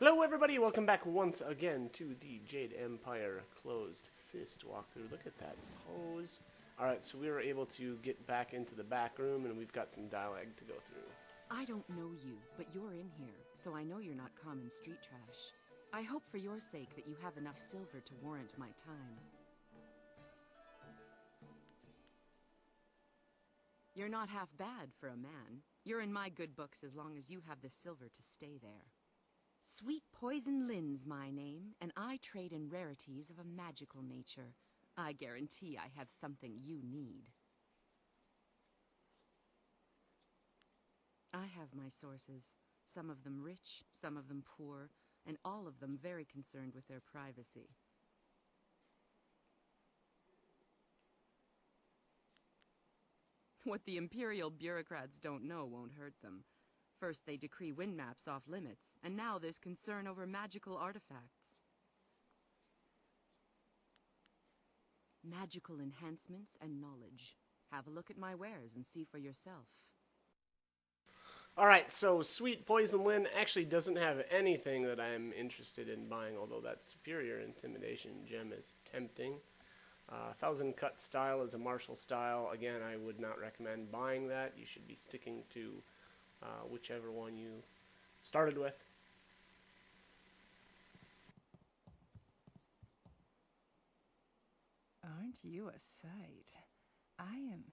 Hello everybody, welcome back once again to the Jade Empire Closed Fist walkthrough. Look at that pose. Alright, so we were able to get back into the back room and we've got some dialogue to go through. I don't know you, but you're in here, so I know you're not common street trash. I hope for your sake that you have enough silver to warrant my time. You're not half bad for a man. You're in my good books as long as you have the silver to stay there. Sweet Poison Lynn's my name, and I trade in rarities of a magical nature. I guarantee I have something you need. I have my sources, some of them rich, some of them poor, and all of them very concerned with their privacy. What the Imperial bureaucrats don't know won't hurt them. First they decree wind maps off limits, and now there's concern over magical artifacts. Magical enhancements and knowledge. Have a look at my wares and see for yourself. Alright, so Sweet Poison Lynn actually doesn't have anything that I'm interested in buying, although that superior intimidation gem is tempting. Thousand Cut style is a martial style. Again, I would not recommend buying that. You should be sticking to whichever one you started with. Aren't you a sight? I am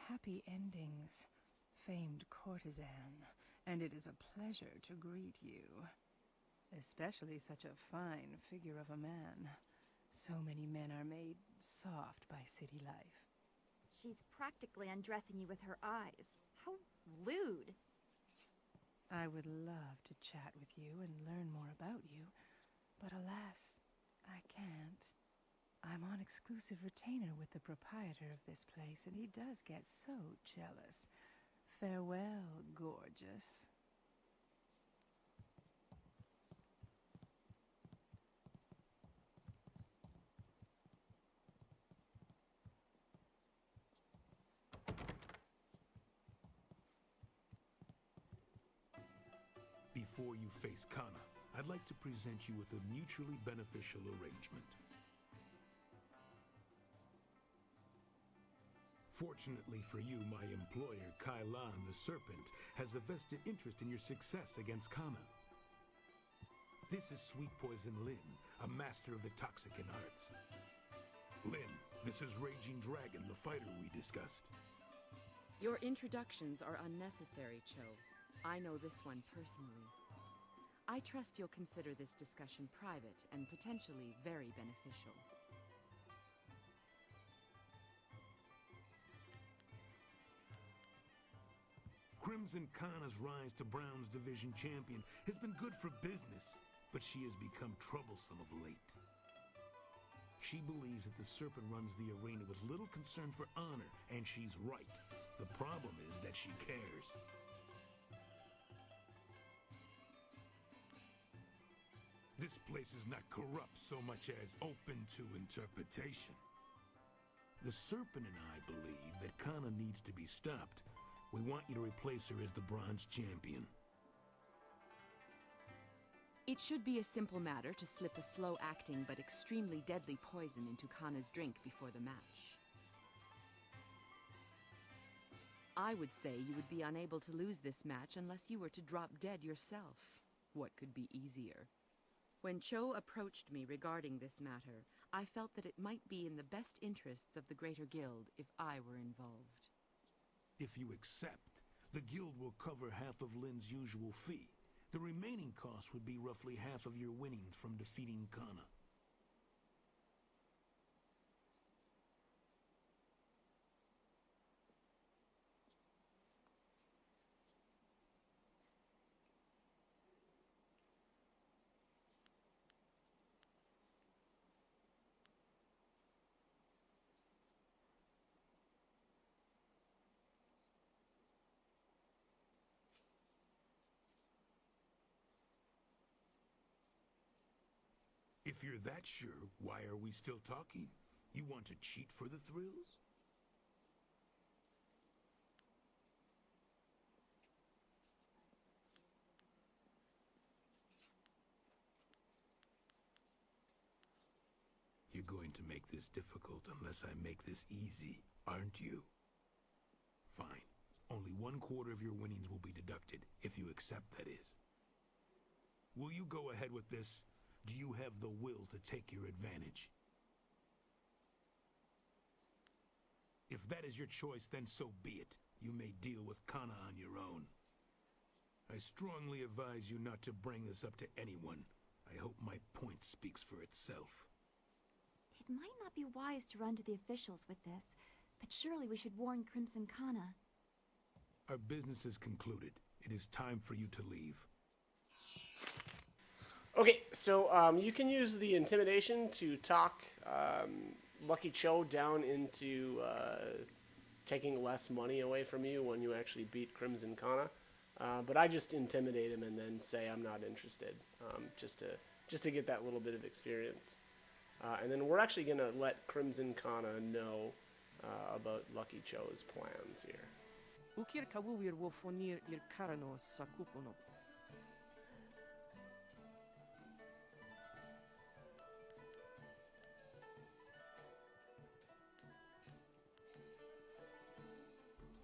Happy Endings' famed courtesan, and it is a pleasure to greet you. Especially such a fine figure of a man. So many men are made soft by city life. She's practically undressing you with her eyes. How lewd. I would love to chat with you and learn more about you, but alas, I can't. I'm on exclusive retainer with the proprietor of this place, and he does get so jealous. Farewell, gorgeous. Before you face Kana, I'd like to present you with a mutually beneficial arrangement. Fortunately for you, my employer, Kailan the Serpent, has a vested interest in your success against Kana. This is Sweet Poison Lynn, a master of the Toxicant arts. Lynn, this is Raging Dragon, the fighter we discussed. Your introductions are unnecessary, Cho. I know this one personally. I trust you'll consider this discussion private and potentially very beneficial. Crimson Kana's rise to Brown's Division champion has been good for business, but she has become troublesome of late. She believes that the Serpent runs the arena with little concern for honor, and she's right. The problem is that she cares. This place is not corrupt so much as open to interpretation. The Serpent and I believe that Kana needs to be stopped. We want you to replace her as the Bronze Champion. It should be a simple matter to slip a slow-acting but extremely deadly poison into Kana's drink before the match. I would say you would be unable to lose this match unless you were to drop dead yourself. What could be easier? When Cho approached me regarding this matter, I felt that it might be in the best interests of the Greater Guild if I were involved. If you accept, the Guild will cover half of Lynn's usual fee. The remaining cost would be roughly half of your winnings from defeating Kana. If you're that sure, why are we still talking? You want to cheat for the thrills? You're going to make this difficult unless I make this easy, aren't you? Fine. Only 1/4 of your winnings will be deducted, if you accept, that is. Will you go ahead with this? Do you have the will to take your advantage? If that is your choice, then so be it. You may deal with Kana on your own. I strongly advise you not to bring this up to anyone. I hope my point speaks for itself. It might not be wise to run to the officials with this, but surely we should warn Crimson Kana. Our business is concluded. It is time for you to leave. Okay, so you can use the intimidation to talk Lucky Cho down into taking less money away from you when you actually beat Crimson Kana. But I just intimidate him and then say I'm not interested, just to get that little bit of experience. And then we're actually gonna let Crimson Kana know about Lucky Cho's plans here. Ukir kawuir wo fonir ir karanos sakupono.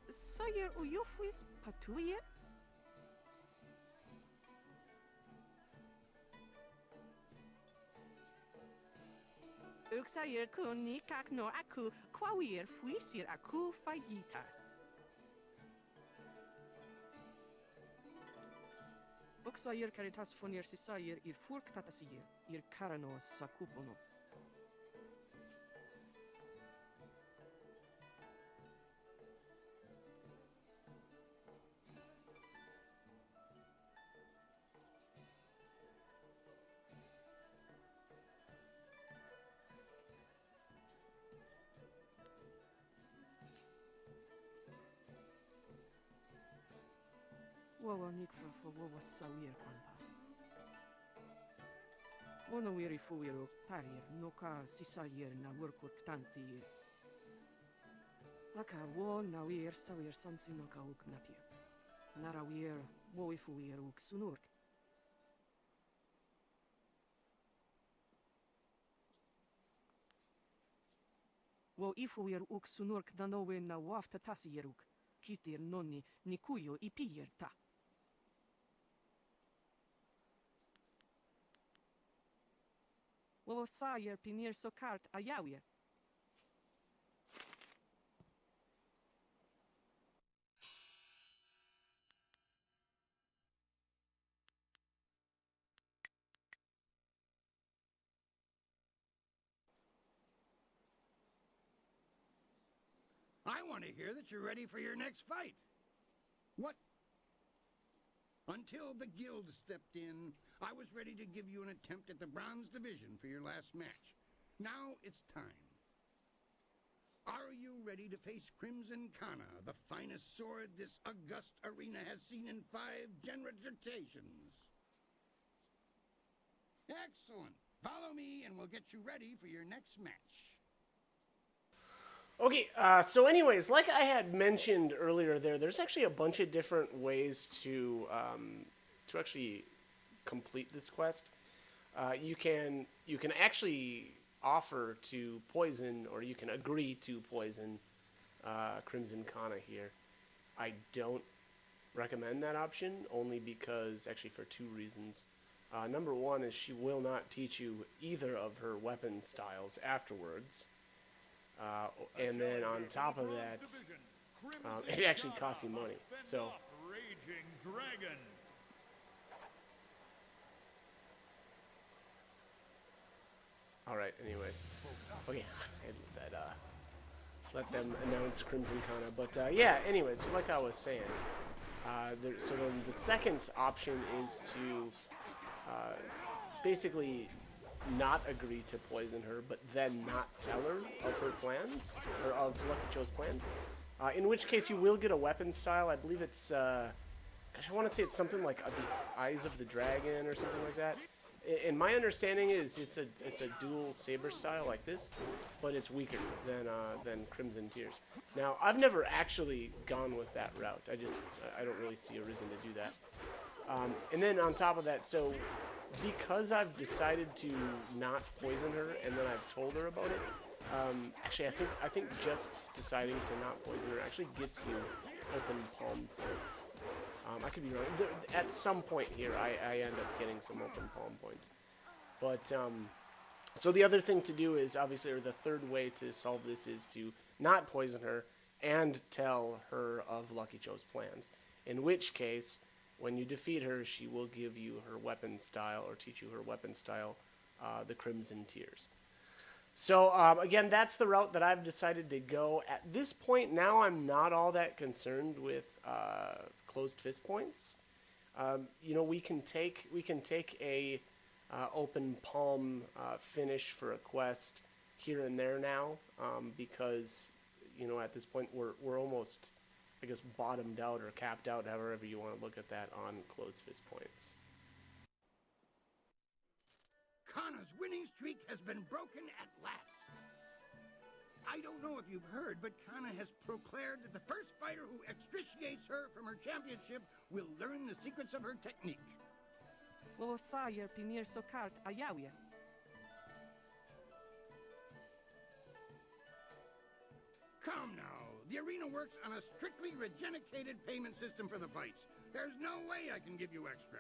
Sayer uyofuis patuyer? Uksayer kuni kakno aku kwawir fuisir aku fagita. Uksayer caritas fonir sisayer ir furk tatasier ir karanos sakupono. Wawa nikfa for wawa sawir kwanpa. Wono wiri fuwiro tarir noka sisayer na workut tanti. Laka wo na wir sawir sansi noka uk napir. Nara wir wo ifuwir uk sunurk. Wo ifuwir uk sunurk danowe na wafta tasiyeruk. Kitir nonni nikuyo ipiyer ta. Wo sayer pinir sokart ayawie. I want to hear that you're ready for your next fight. What? Until the guild stepped in, I was ready to give you an attempt at the bronze division for your last match. Now it's time. Are you ready to face Crimson Kana, the finest sword this august arena has seen in 5 generations? Excellent. Follow me and we'll get you ready for your next match. Okay, so anyways, like I had mentioned earlier there's actually a bunch of different ways to actually complete this quest. You can actually offer to poison, or you can agree to poison Crimson Kana here. I don't recommend that option, only because, actually for 2 reasons. Number one is she will not teach you either of her weapon styles afterwards. And then on top of that, it actually costs you money. So, all right. Anyways, okay. Let them announce Crimson Kana. But yeah. Anyways, so like I was saying, so then the second option is to basically not agree to poison her, but then not tell her of her plans, or of Lucky Cho's plans. In which case you will get a weapon style. I believe it's, gosh, I want to say it's something like the Eyes of the Dragon or something like that. And my understanding is it's a dual saber style like this, but it's weaker than Crimson Tears. Now I've never actually gone with that route. I don't really see a reason to do that. And then on top of that, so because I've decided to not poison her, and then I've told her about it. Actually, I think just deciding to not poison her actually gets you open palm points. I could be wrong. At some point here, I end up getting some open palm points. But so the other thing to do is obviously, or the third way to solve this is to not poison her and tell her of Lucky Cho's plans. In which case, when you defeat her, she will give you her weapon style, or teach you her weapon style, the Crimson Tears. So, again, that's the route that I've decided to go. At this point, now I'm not all that concerned with closed fist points. You know, we can take a open palm finish for a quest here and there now, because, you know, at this point we're almost, I guess, bottomed out or capped out, however you want to look at that, on closed fist points. Kana's winning streak has been broken at last. I don't know if you've heard, but Kana has proclaimed that the first fighter who extriciates her from her championship will learn the secrets of her technique. Wo sajer pinir so kart a jawie. Come now, the arena works on a strictly regenicated payment system for the fights. There's no way I can give you extra.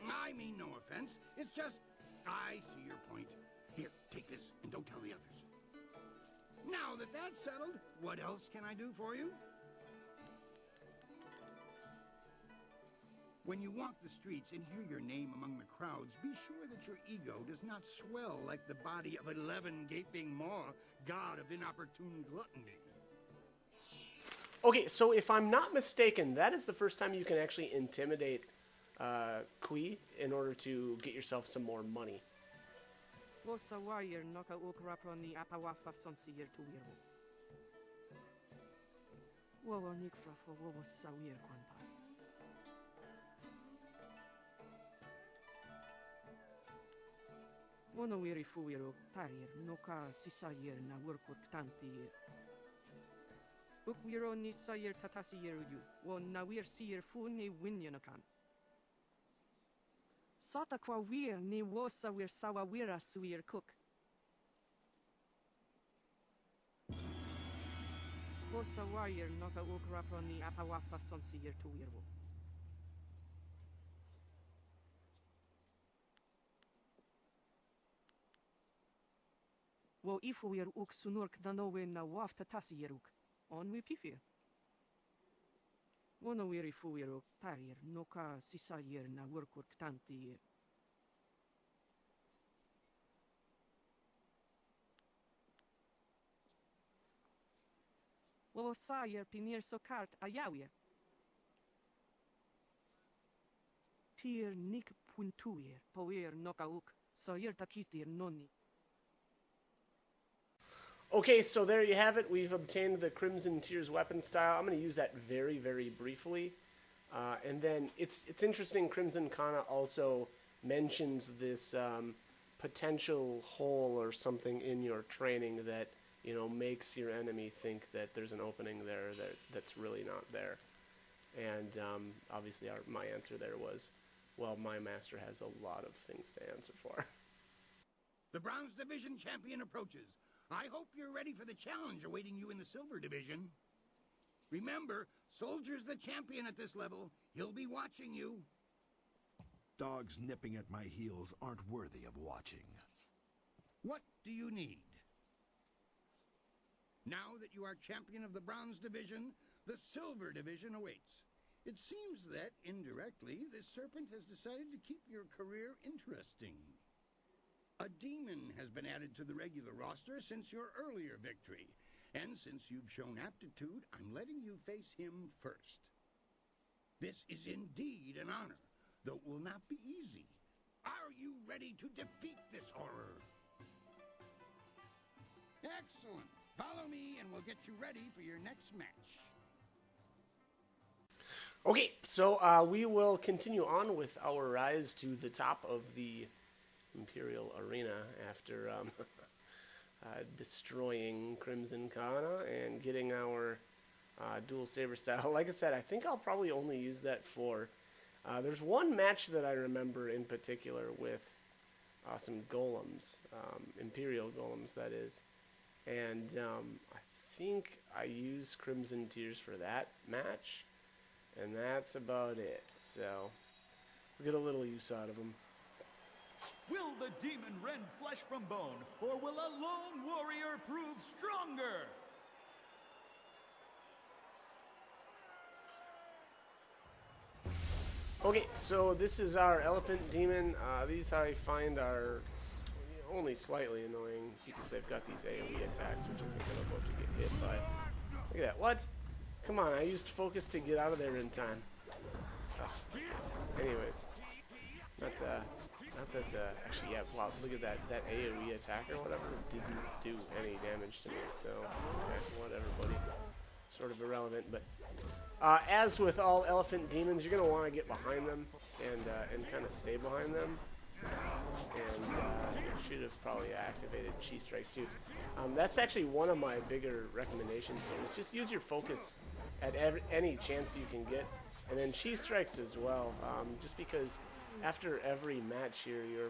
I mean no offense. It's just, I see your point. Here, take this and don't tell the others. Now that that's settled, what else can I do for you? When you walk the streets and hear your name among the crowds, be sure that your ego does not swell like the body of 11 gaping maw, god of inopportune gluttony. Okay, so if I'm not mistaken, that is the first time you can actually intimidate Kui in order to get yourself some more money. Wo sajer noka ukraproni apawafa son sijer tu wirwo. Wo nikfra fo wo sajer kwanpa. Wono wiri fuiro tarir noka sisajer na workut tanti. Ukwiro ni sajer tatasi yeruju. Wo nawir sijer fu ni winyanakan. Sata kwa wir ni wosa wir sawa wira suir cook. Wosa wire noka ukrapro ni apawafa son sijer tu wirwo. Wo ifu wir uk sunurk danowe na wafta tasi yeruk. On wi pifir. Wono wiri fuiro tarir noka sisajer na workut tanti. Wo sajer pinir so kart a jawie. Tier nik puntuir poir noka uk sajer takitir noni. Okay, so there you have it. We've obtained the Crimson Tears weapon style. I'm going to use that very, very briefly. And then it's interesting, Crimson Kana also mentions this potential hole or something in your training that, you know, makes your enemy think that there's an opening there that's really not there. And obviously my answer there was, well, my master has a lot of things to answer for. The Bronze Division champion approaches. I hope you're ready for the challenge awaiting you in the Silver Division. Remember, Soldier's the champion at this level. He'll be watching you. Dogs nipping at my heels aren't worthy of watching. What do you need? Now that you are champion of the Bronze Division, the Silver Division awaits. It seems that, indirectly, this serpent has decided to keep your career interesting. A demon has been added to the regular roster since your earlier victory. And since you've shown aptitude, I'm letting you face him first. This is indeed an honor, though it will not be easy. Are you ready to defeat this horror? Excellent. Follow me and we'll get you ready for your next match. Okay, so we will continue on with our rise to the top of the Imperial Arena after destroying Crimson Kana and getting our dual saber style. Like I said, I think I'll probably only use that for There's one match that I remember in particular with some golems, Imperial golems, that is. And I think I used Crimson Tears for that match. And that's about it. So, we'll get a little use out of them. Will the demon rend flesh from bone, or will a lone warrior prove stronger? Okay, so this is our elephant demon. These I find are only slightly annoying because they've got these AoE attacks, which I think I'm about to get hit by. Look at that. What? Come on, I used focus to get out of there in time. Ugh, anyways, actually, yeah, wow, look at that AoE attack or whatever didn't do any damage to me, so, okay, whatever, buddy. Sort of irrelevant, but as with all elephant demons, you're going to want to get behind them and kind of stay behind them. And should have probably activated Chi Strikes too. That's actually one of my bigger recommendations here. Is just use your focus at any chance you can get, and then Chi Strikes as well. Just because after every match here, your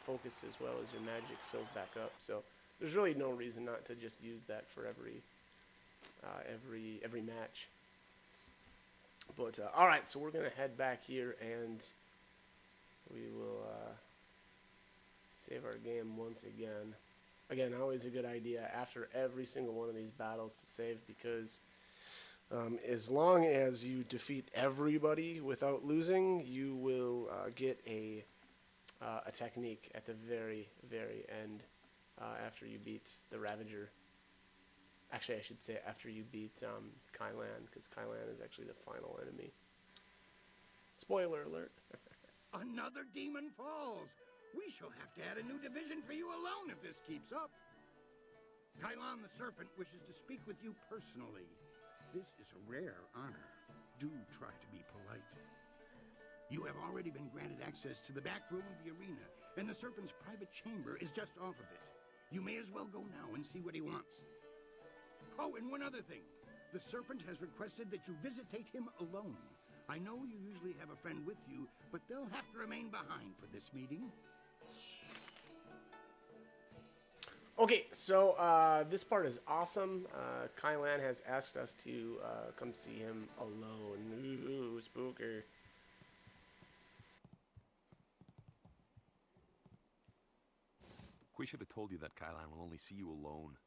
focus as well as your magic fills back up. So there's really no reason not to just use that for every match. But all right, so we're gonna head back here and we will save our game once again. Again, always a good idea after every single one of these battles to save, because as long as you defeat everybody without losing, you will get a technique at the very, very end after you beat the Ravager. Actually, I should say after you beat Kailan, because Kailan is actually the final enemy. Spoiler alert. Another demon falls! We shall have to add a new division for you alone if this keeps up. Kailan the Serpent wishes to speak with you personally. This is a rare honor. Do try to be polite. You have already been granted access to the back room of the arena, and the Serpent's private chamber is just off of it. You may as well go now and see what he wants. Oh, and one other thing. The Serpent has requested that you visitate him alone. I know you usually have a friend with you, but they'll have to remain behind for this meeting. Okay, so this part is awesome. Kailan has asked us to come see him alone. Ooh, spooker. We should have told you that Kailan will only see you alone.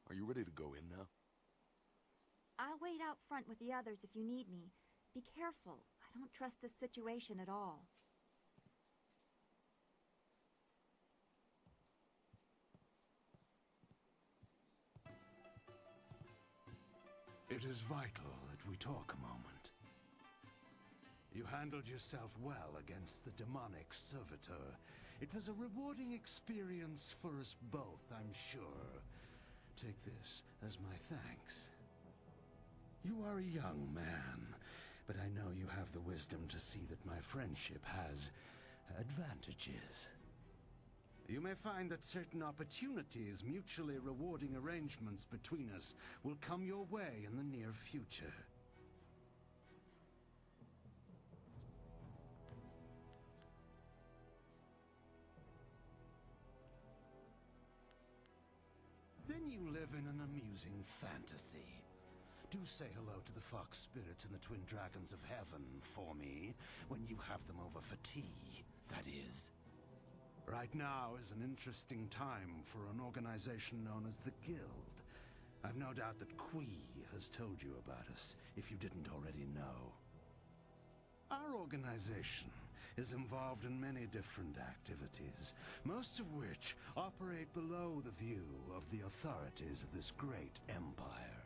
Are you ready to go in now? I'll wait out front with the others if you need me. Be careful. I don't trust this situation at all. It is vital that we talk a moment. You handled yourself well against the demonic servitor. It was a rewarding experience for us both, I'm sure. Take this as my thanks. You are a young man, but I know you have the wisdom to see that my friendship has advantages. You may find that certain opportunities, mutually rewarding arrangements between us, will come your way in the near future. Then you live in an amusing fantasy. Do say hello to the fox spirits and the twin dragons of heaven for me, when you have them over for tea, that is. Right now is an interesting time for an organization known as the Guild. I've no doubt that Kui has told you about us, if you didn't already know. Our organization is involved in many different activities, most of which operate below the view of the authorities of this great empire.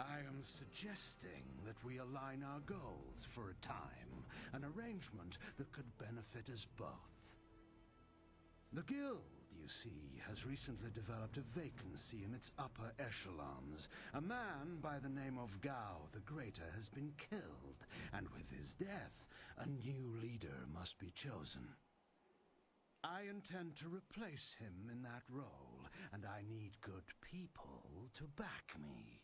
I am suggesting that we align our goals for a time, an arrangement that could benefit us both. The Guild, you see, has recently developed a vacancy in its upper echelons. A man by the name of Gao the Greater has been killed, and with his death, a new leader must be chosen. I intend to replace him in that role, and I need good people to back me.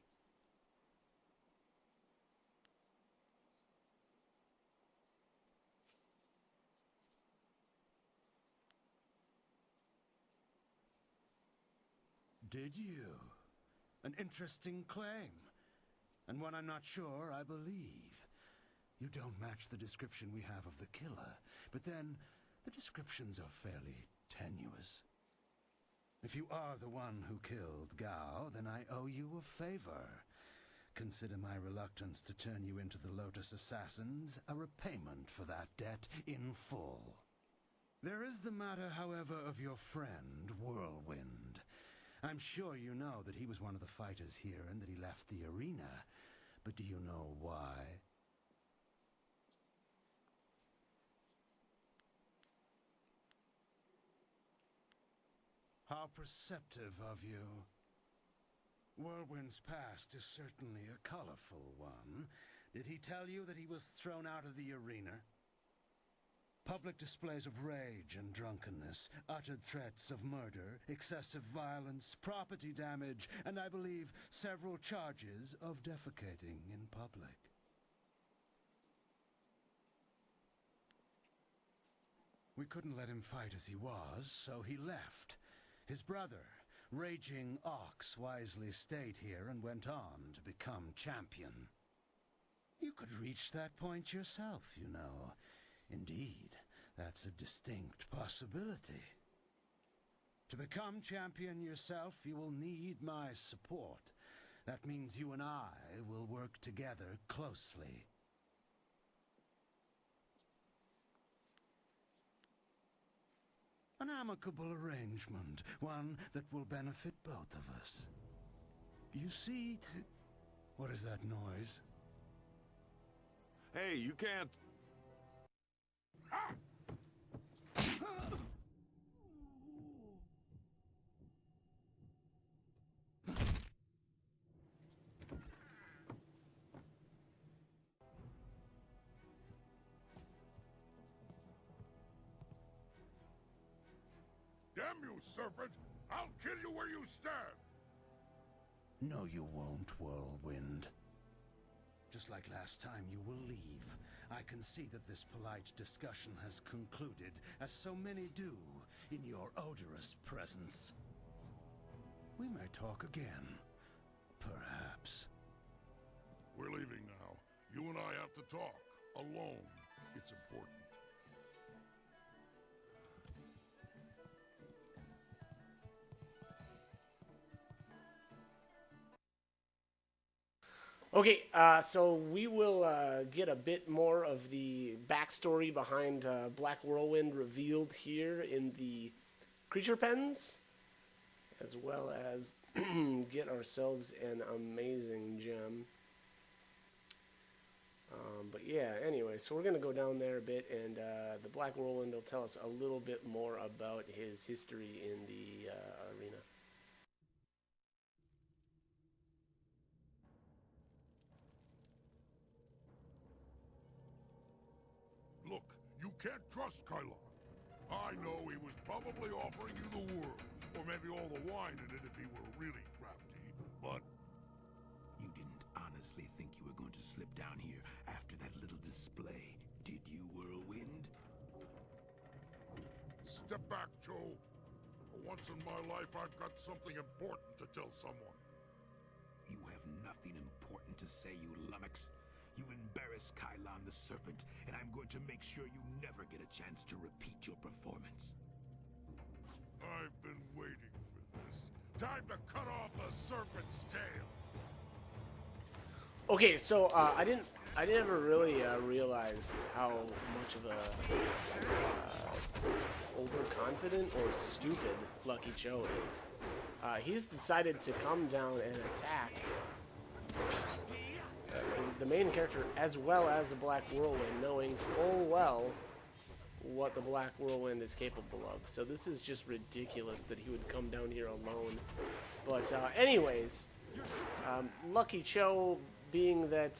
Did you? An interesting claim. And one I'm not sure I believe. You don't match the description we have of the killer, but then the descriptions are fairly tenuous. If you are the one who killed Gao, then I owe you a favor. Consider my reluctance to turn you into the Lotus Assassins a repayment for that debt in full. There is the matter, however, of your friend, Whirlwind. I'm sure you know that he was one of the fighters here and that he left the arena. But do you know why? How perceptive of you. Whirlwind's past is certainly a colorful one. Did he tell you that he was thrown out of the arena? Public displays of rage and drunkenness, uttered threats of murder, excessive violence, property damage, and I believe several charges of defecating in public. We couldn't let him fight as he was, so he left. His brother, Raging Ox, wisely stayed here and went on to become champion. You could reach that point yourself, you know. Indeed, that's a distinct possibility. To become champion yourself, you will need my support. That means you and I will work together closely. An amicable arrangement, one that will benefit both of us. You see... What is that noise? Hey, you can't... Damn you, serpent! I'll kill you where you stand! No, you won't, Whirlwind. Just like last time, you will leave. I can see that this polite discussion has concluded, as so many do, in your odorous presence. We may talk again. Perhaps. We're leaving now. You and I have to talk. Alone. It's important. Okay, so we will get a bit more of the backstory behind Black Whirlwind revealed here in the creature pens, as well as get ourselves an amazing gem. But yeah, anyway, so we're going to go down there a bit, and the Black Whirlwind will tell us a little bit more about his history in the arena. Look, you can't trust Kylon. I know he was probably offering you the world, or maybe all the wine in it if he were really crafty, but... You didn't honestly think you were going to slip down here after that little display, did you, Whirlwind? Step back, Joe. For once in my life, I've got something important to tell someone. You have nothing important to say, you lummox. You've embarrassed Kylon the Serpent, and I'm going to make sure you never get a chance to repeat your performance. I've been waiting for this. Time to cut off the serpent's tail. Okay, so I never really realized how much of a overconfident or stupid Lucky Cho is. He's decided to come down and attack the main character as well as the Black Whirlwind, knowing full well what the Black Whirlwind is capable of. So this is just ridiculous that he would come down here alone. But anyways, Lucky Cho, being that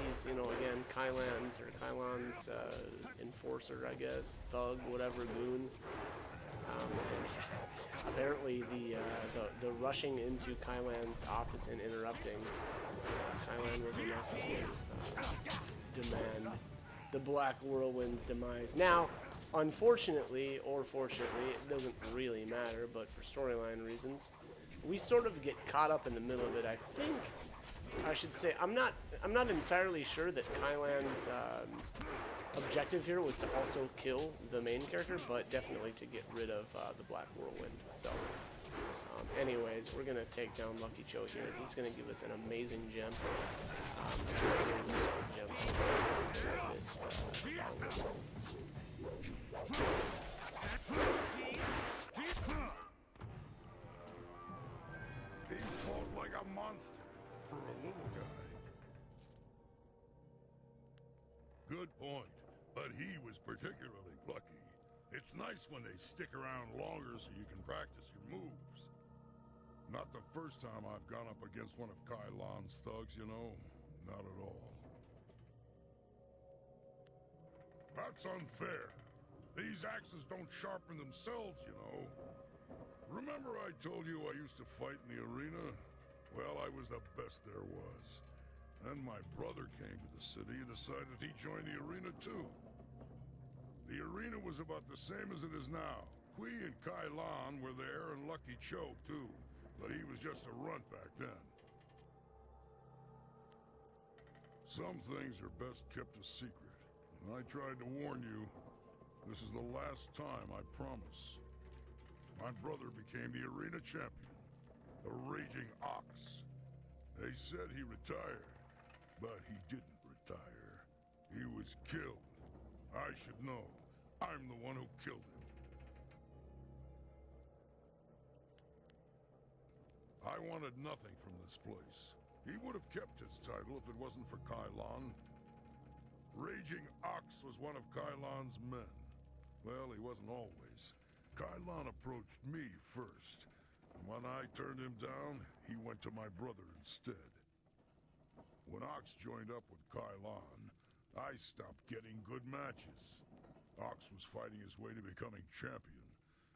he's, you know, again, Kylon's enforcer, I guess, thug, whatever, goon. And apparently the rushing into Kylon's office and interrupting Kylon was enough to demand the Black Whirlwind's demise. Now, unfortunately, or fortunately, it doesn't really matter, but for storyline reasons, we sort of get caught up in the middle of it. I think I should say I'm not entirely sure that Kylan's objective here was to also kill the main character, but definitely to get rid of the Black Whirlwind. So, anyways, we're gonna take down Lucky Cho here. He's gonna give us an amazing gem. He fought like a monster for a little guy. Good point, but he was particularly plucky. It's nice when they stick around longer so you can practice your moves. Not the first time I've gone up against one of Kai Lan's thugs, you know. Not at all. That's unfair. These axes don't sharpen themselves, you know. Remember I told you I used to fight in the arena? Well, I was the best there was. Then my brother came to the city and decided he'd join the arena too. The arena was about the same as it is now. Kui and Kai Lan were there, and Lucky Cho too. But he was just a runt back then. Some things are best kept a secret. And I tried to warn you. This is the last time, I promise. My brother became the arena champion. The Raging Ox. They said he retired, but he didn't retire. He was killed. I should know. I'm the one who killed him. I wanted nothing from this place. He would have kept his title if it wasn't for Kai Lan. Raging Ox was one of Kai Lan's men. Well, he wasn't always. Kai Lan approached me first. And when I turned him down, he went to my brother instead. When Ox joined up with Kai Lan, I stopped getting good matches. Ox was fighting his way to becoming champion,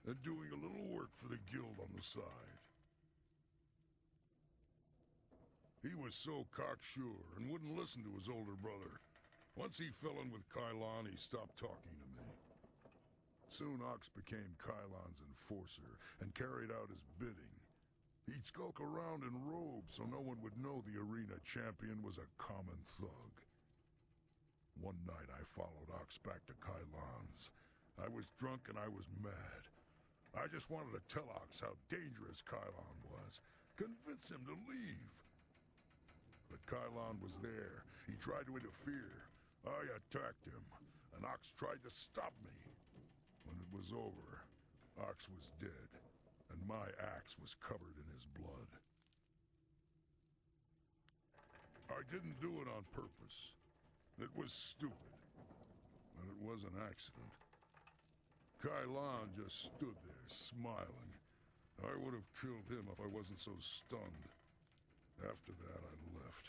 and doing a little work for the guild on the side. He was so cocksure and wouldn't listen to his older brother. Once he fell in with Kai Lan, he stopped talking to me. Soon Ox became Kai Lan's enforcer and carried out his bidding. He'd skulk around in robes so no one would know the arena champion was a common thug. One night I followed Ox back to Kai Lan's. I was drunk and I was mad. I just wanted to tell Ox how dangerous Kai Lan was, convince him to leave. But Kai Lan was there. He tried to interfere. I attacked him, and Ox tried to stop me. When it was over, Ox was dead, and my axe was covered in his blood. I didn't do it on purpose. It was stupid, and it was an accident. Kai Lan just stood there, smiling. I would have killed him if I wasn't so stunned. After that, I left.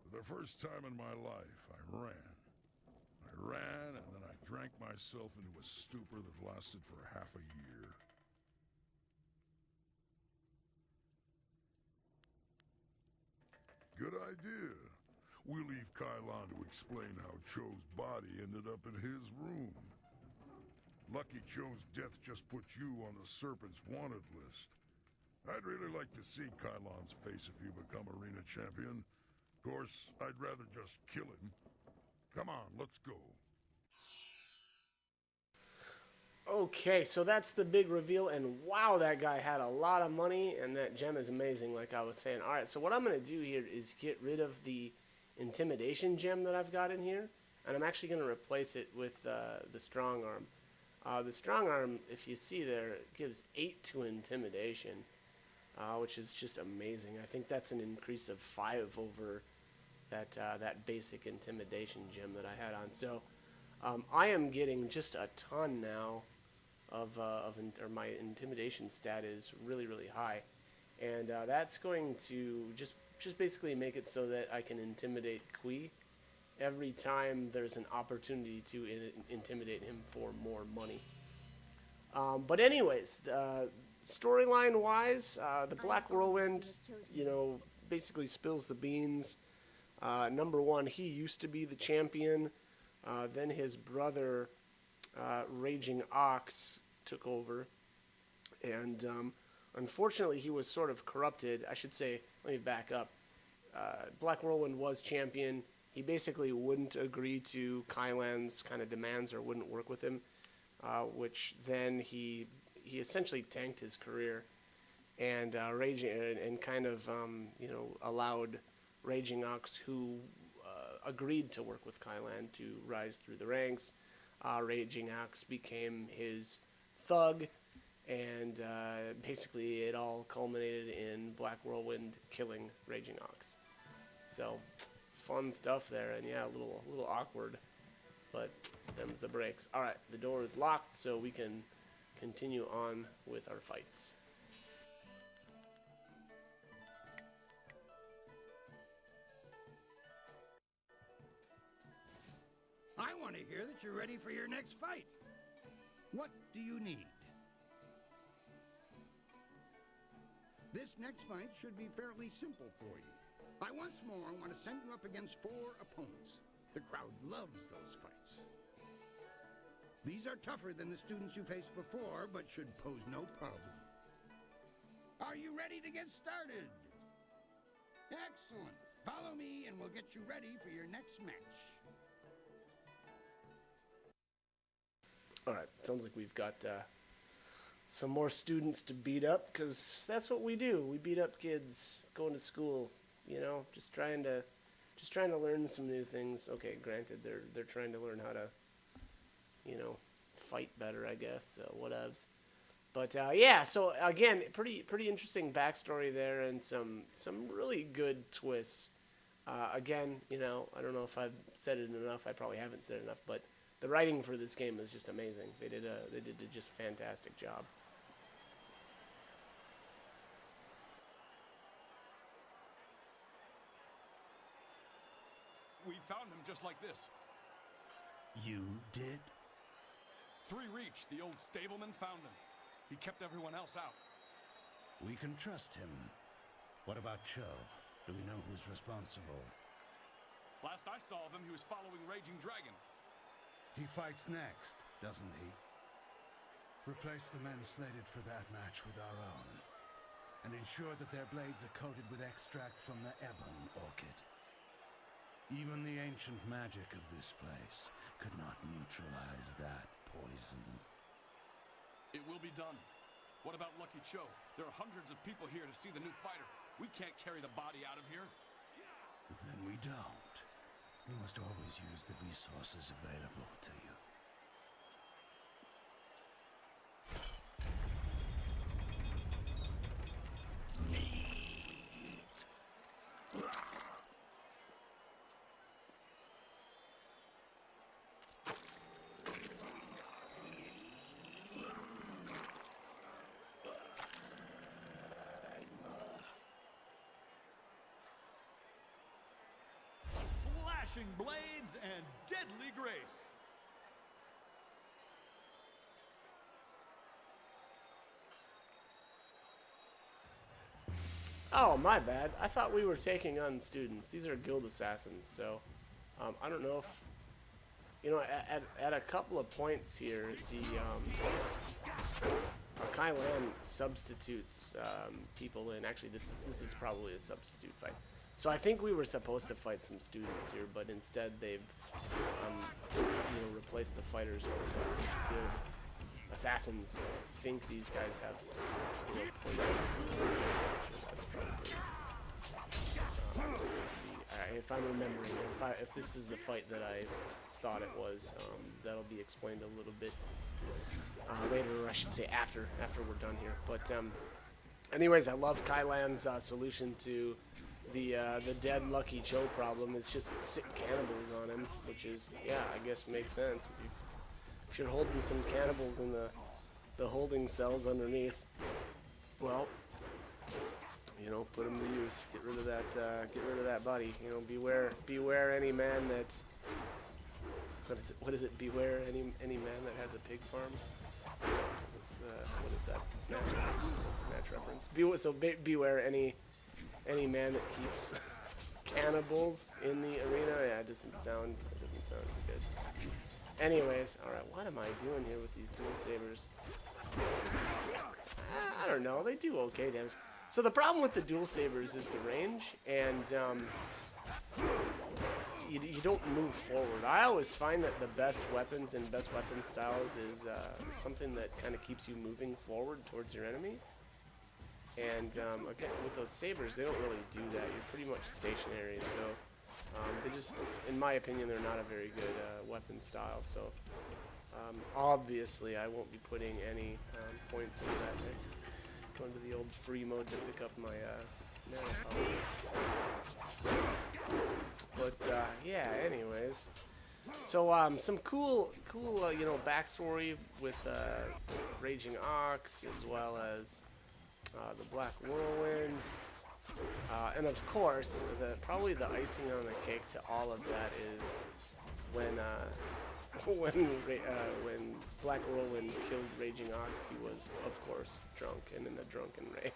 For the first time in my life, I ran. I ran, and then I drank myself into a stupor that lasted for half a year. Good idea. We'll leave Kai Lan to explain how Cho's body ended up in his room. Lucky Cho's death just put you on the Serpent's wanted list. I'd really like to see Kai Lan's face if you become arena champion. Of course, I'd rather just kill him. Come on, let's go. Okay, so that's the big reveal, and wow, that guy had a lot of money, and that gem is amazing, like I was saying. Alright, so what I'm going to do here is get rid of the intimidation gem that I've got in here, and I'm actually going to replace it with the strong arm. The strong arm, if you see there, gives 8 to intimidation, which is just amazing. I think that's an increase of 5 over that basic intimidation gem that I had on. So I am getting just a ton now or my intimidation stat is really, really high, and that's going to just basically make it so that I can intimidate Kui every time there's an opportunity to intimidate him for more money. But anyways, storyline wise, the Black Whirlwind, you know, basically spills the beans. Number one, he used to be the champion. Then his brother, Raging Ox, took over. And Unfortunately, he was sort of corrupted. I should say, let me back up. Black Whirlwind was champion. He basically wouldn't agree to Kylan's kind of demands or wouldn't work with him, which then he essentially tanked his career and kind of allowed Raging Ox, who agreed to work with Kylan, to rise through the ranks. Raging Ox became his thug, and basically it all culminated in Black Whirlwind killing Raging Ox. So, fun stuff there, and yeah, a little awkward, but them's the breaks. All right, the door is locked, so we can continue on with our fights. I want to hear that you're ready for your next fight. What do you need? This next fight should be fairly simple for you. I once more want to send you up against 4 opponents. The crowd loves those fights. These are tougher than the students you faced before, but should pose no problem. Are you ready to get started? Excellent. Follow me and we'll get you ready for your next match. All right, sounds like we've got some more students to beat up, because that's what we do. We beat up kids going to school, just trying to learn some new things. Okay, granted, they're trying to learn how to, fight better, I guess. Whatevs. But yeah, so again, pretty interesting backstory there, and some really good twists. Again, I don't know if I've said it enough. I probably haven't said it enough, but the writing for this game is just amazing. They did a just fantastic job. We found him just like this. You did? 3 Reach, the old stableman, found him. He kept everyone else out. We can trust him. What about Cho? Do we know who's responsible? Last I saw of him, he was following Raging Dragon. He fights next, doesn't he? Replace the men slated for that match with our own, and ensure that their blades are coated with extract from the ebon orchid. Even the ancient magic of this place could not neutralize that poison. It will be done. What about Lucky Cho? There are hundreds of people here to see the new fighter. We can't carry the body out of here. Then we don't. We must always use the resources available to you. Flashing blades and deadly grace. Oh, my bad. I thought we were taking on students. These are guild assassins, so I don't know if, at a couple of points here, the Kylan substitutes people in. Actually, this is probably a substitute fight. So I think we were supposed to fight some students here, but instead they've, replaced the fighters with guild assassins. I think these guys have, poison. That's probably if I'm remembering, if this is the fight that I thought it was, that'll be explained a little bit later, or I should say after we're done here. But anyways, I love Kylan's solution to the dead Lucky Cho problem. Is just sick cannibals on him, which is, yeah, I guess makes sense. If you're holding some cannibals in the holding cells underneath, well, put them to use. Get rid of that body. Beware any man that. What is it? Beware any man that has a pig farm. What is that? Snatch reference. Beware any man that keeps cannibals in the arena. Yeah, it doesn't sound as good. Anyways, all right. What am I doing here with these dual sabers? I don't know. They do okay damage. So the problem with the dual sabers is the range, and you don't move forward. I always find that the best weapons and best weapon styles is something that kind of keeps you moving forward towards your enemy. And again, with those sabers, they don't really do that. You're pretty much stationary. So they just, in my opinion, they're not a very good weapon style. So obviously, I won't be putting any points into that. Going to the old free mode to pick up my but yeah, anyways, so some cool you know, backstory with Raging Ox, as well as the Black Whirlwind, and of course probably the icing on the cake to all of that is when Black Whirlwind killed Raging Ox, he was, of course, drunk and in a drunken rage.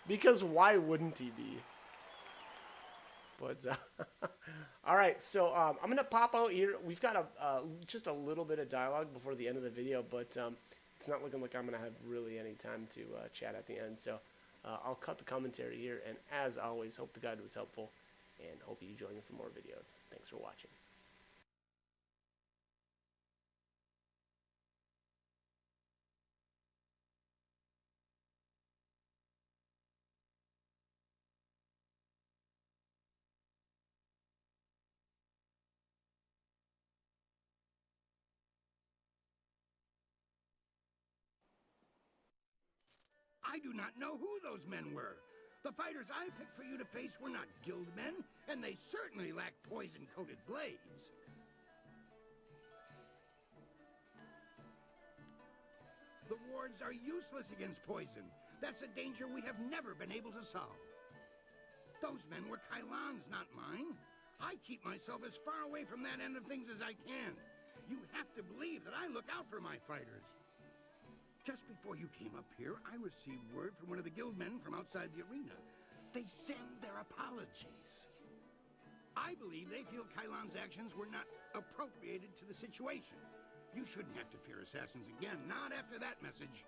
Because why wouldn't he be? But all right, so I'm gonna pop out here. We've got just a little bit of dialogue before the end of the video, but it's not looking like I'm gonna have really any time to chat at the end. So I'll cut the commentary here, and as always, hope the guide was helpful, and hope you join me for more videos. Thanks for watching. I do not know who those men were. The fighters I picked for you to face were not guild men, and they certainly lacked poison-coated blades. The wards are useless against poison. That's a danger we have never been able to solve. Those men were Kylon's, not mine. I keep myself as far away from that end of things as I can. You have to believe that I look out for my fighters. Just before you came up here, I received word from one of the guildmen from outside the arena. They send their apologies. I believe they feel Kylon's actions were not appropriated to the situation. You shouldn't have to fear assassins again, not after that message.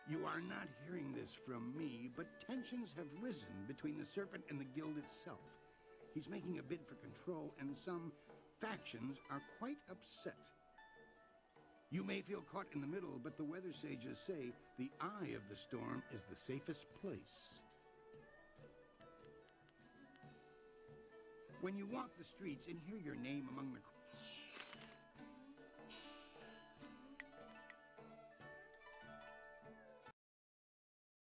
You are not hearing this from me, but tensions have risen between the Serpent and the Guild itself. He's making a bid for control, and some factions are quite upset. You may feel caught in the middle, but the weather sages say the eye of the storm is the safest place. When you walk the streets and hear your name among the